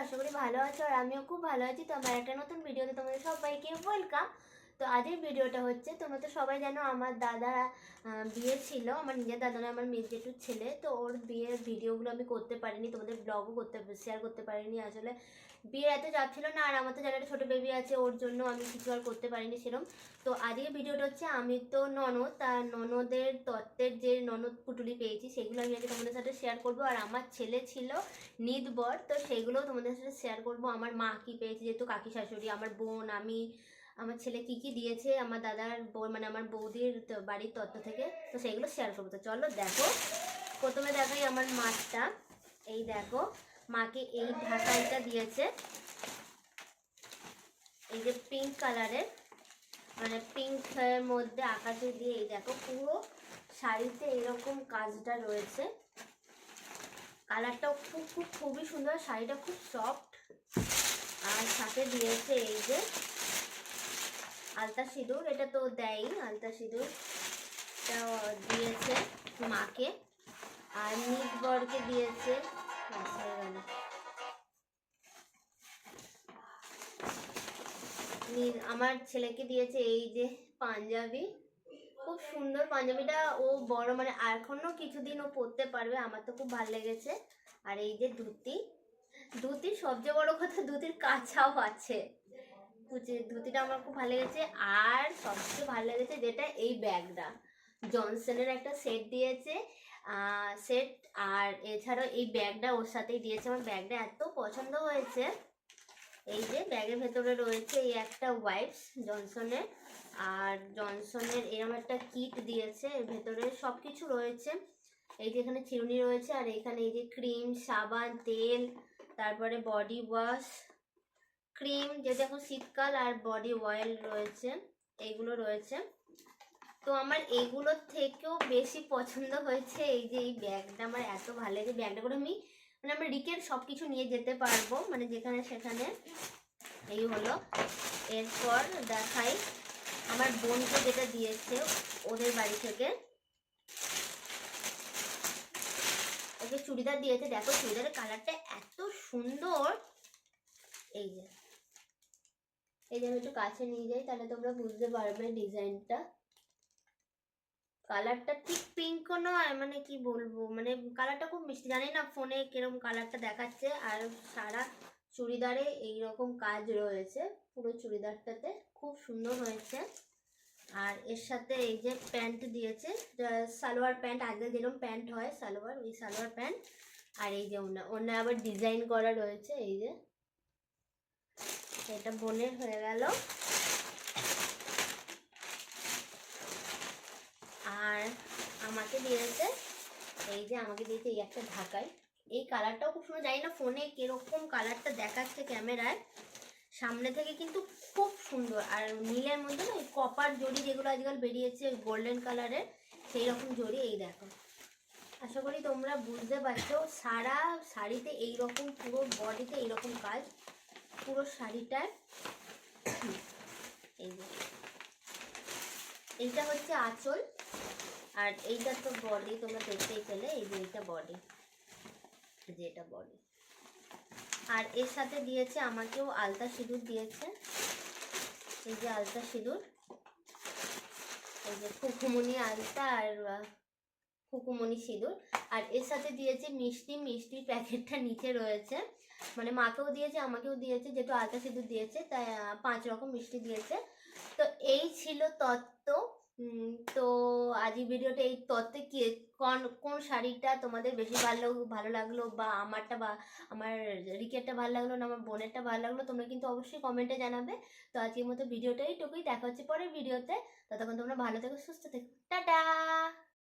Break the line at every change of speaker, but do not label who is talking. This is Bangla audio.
আশা করি ভালো আছো আর আমিও খুব ভালো আছি। তো আমার একটা নতুন ভিডিওতে তোমাদের সবাইকে ওয়েলকাম। তো আজকের ভিডিওটা হচ্ছে, তোমরা তো সবাই জানো আমার দাদা বিয়ে ছিল, আমার নিজের দাদা না, আমার মেয়ের জেঠুর ছেলে। তো ওর বিয়ের ভিডিওগুলো আমি করতে পারিনি, তোমাদের ব্লগও শেয়ার করতে পারিনি। আসলে বিয়ের এত চাপ ছিল না, আর আমার তো জানো একটা ছোটো বেবি আছে, ওর জন্য আমি কিছু আর করতে পারিনি সেরকম। তো আজকের ভিডিওটা হচ্ছে, আমি তো ননদ, তার ননদের তত্ত্বের যে ননদ পুটুলি পেয়েছি সেগুলো আমি আজকে তোমাদের সাথে শেয়ার করবো। আর আমার ছেলে ছিল নিদবর, তো সেইগুলোও তোমাদের সাথে শেয়ার করবো। আমার মা কি পেয়েছে, যেহেতু কাকি শাশুড়ি, আমার বোন, আমি, আমার ছেলে কি কি দিয়েছে আমার দাদার বোন, মানে আমার বৌদির বাড়ির তত্ত্ব থেকে, তো সেইগুলো শেয়ার করবো। তো চলো দেখো, প্রথমে দেখাই আমার মাছটা। এই দেখো, মাকে এই ঢাকাইটা দিয়েছে, এই যে পিঙ্ক কালারের, মানে পিঙ্কের মধ্যে আকাশে দিয়ে, এই দেখো পুরো শাড়িতে এরকম কাজটা রয়েছে। কালারটাও খুবই সুন্দর, শাড়িটা খুব সফট। আর সাথে দিয়েছে এই যে আলতা সিঁদুর, এটা তো দেয়ই, আলতা সিঁদুর দিয়েছে মাকে। আর নিদবরকে দিয়েছে, আমার ছেলেকে দিয়েছে এই যে পাঞ্জাবি, খুব সুন্দর পাঞ্জাবিটা। ও বড়, মানে এখনো কিছুদিন ও পরতে পারবে, আমার তো খুব ভালো লেগেছে। আর এই যে ধুতির সবচেয়ে বড় কথা, ধুতির কাছাও আছে, ধুতিটা আমার খুব ভালো লেগেছে। আর সবচেয়ে ভালো লেগেছে যেটা, এই ব্যাগটা জনসনের একটা সেট দিয়েছে, সেট। আর এছাড়াও এই ব্যাগটা ওর সাথেই দিয়েছে, আমার ব্যাগটা এত পছন্দ হয়েছে। এই যে ব্যাগের ভেতরে রয়েছে এই একটা ওয়াইপস জনসনের, আর জনসনের এরকম একটা কিট দিয়েছে, এর ভেতরে সব কিছু রয়েছে। এই যে এখানে চিরুনি রয়েছে, আর এখানে এই যে ক্রিম, সাবান, তেল, তারপরে বডি ওয়াশ, ক্রিম যেটা এখন শীতকাল, আর বডি অয়েল রয়েছে, এইগুলো রয়েছে। তো আমার এইগুলোর থেকেও বেশি পছন্দ হয়েছে এই যে এই ব্যাগটা, আমার এত ভালো লেগেছে। ব্যাগটা করে আমি, মানে আমরা রিকের সব কিছু নিয়ে যেতে পারবো, মানে যেখানে সেখানে। এই হলো, এরপর দেখাই আমার বোনকে যেটা দিয়েছে ওদের বাড়ি থেকে, ওকে চুড়িদার দিয়েছে। দেখো চুড়িদারের কালারটা এত সুন্দর। এই যে আমি একটু কাছে নিয়ে যাই, তাহলে তোমরা বুঝতে পারবে ডিজাইনটা। কালারটা ঠিক পিঙ্কও নয়, মানে কি বলবো, মানে কালারটা খুব মিষ্টি, জানি না ফোনে কিরকম কালারটা দেখাচ্ছে। আর সারা চুড়িদারে এইরকম কাজ রয়েছে, পুরো চুড়িদারটাতে খুব সুন্দর হয়েছে। আর এর সাথে এই যে প্যান্ট দিয়েছে, সালোয়ার প্যান্ট, আগে যেরকম প্যান্ট হয় সালোয়ার, ওই সালোয়ার প্যান্ট। আর এই যে ওনা আবার ডিজাইন করা রয়েছে, এই যে এটা বোনের হয়ে গেল। আর আমাকে দিয়েছে এই যে, আমাকে দিয়েছে এই একটা ঢাকাই, এই কালারটাও খুব সুন্দর। জানি না ফোনে কিরকম কালারটা দেখাচ্ছে ক্যামেরায়, সামনে থেকে কিন্তু খুব সুন্দর। আর নীলের মধ্যে না কপার জড়ি যেগুলো আজকাল বেরিয়েছে গোল্ডেন কালারের, সেই রকম জড়ি। এই দেখো, আশা করি তোমরা বুঝতে পারছো। সারা শাড়িতে এইরকম, পুরো বডিতে এইরকম কাজ, পুরো শাড়িটায়। এই যে এইটা হচ্ছে আঁচল, আর এইটা তো বডি, তোমরা দেখতেই পেলে। এই যে এইটা বডি, যেটা বডি। আর এর সাথে দিয়েছে আমাকেও আলতা সিঁদুর দিয়েছে, এই যে আলতা সিঁদুর, এই যে খুকুমনি আলতা আর খুকুমনি সিঁদুর। আর এর সাথে দিয়েছে মিষ্টির প্যাকেটটা নিচে রয়েছে, মানে মাকেও দিয়েছে আমাকেও দিয়েছে, যেহেতু আলতা সিঁদুর দিয়েছে তাই 5 রকম মিষ্টি দিয়েছে। তো এই ছিল তত্ত্ব। তো আজই ভিডিওটা এই তত্ত্বে কি, কোন শাড়িটা তোমাদের বেশি ভালো লাগলো, বা আমারটা, বা আমার রিকেটটা ভালো লাগলো না আমার বোনেরটা ভালো লাগলো, তোমরা কিন্তু অবশ্যই কমেন্টে জানাবে। তো আজকের মতো ভিডিওটাই টুকুই, দেখা হচ্ছে পরের ভিডিওতে। ততক্ষণ তোমরা ভালো থেকো, সুস্থ থেকো, টাটা।